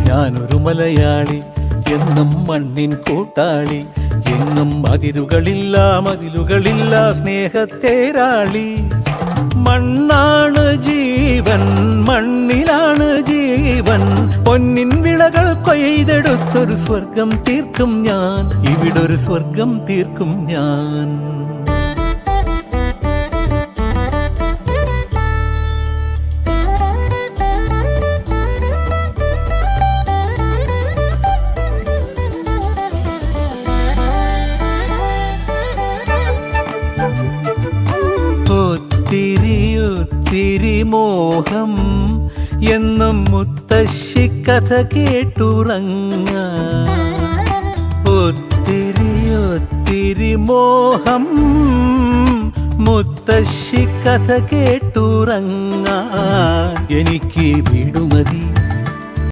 ഞാനൊരു മലയാളി, എന്നും മണ്ണിൻ കൂട്ടാളി, എങ്ങും അതിരുകളില്ല മതിലുകളില്ല സ്നേഹത്തേരാളി. മണ്ണാണ് ജീവൻ, മണ്ണിലാണ് ജീവൻ, പൊന്നിൻ വിളകൾ കൊയ്തെടുത്തൊരു സ്വർഗം തീർക്കും ഞാൻ, ഇവിടൊരു സ്വർഗം തീർക്കും ഞാൻ. ഒത്തിരി മോഹം എന്നും മുത്തശ്ശി കഥ കേട്ടുറങ്ങ. ഒത്തിരി മോഹം മുത്തശ്ശി കഥ കേട്ടുറങ്ങ. എനിക്ക് വീടുമതി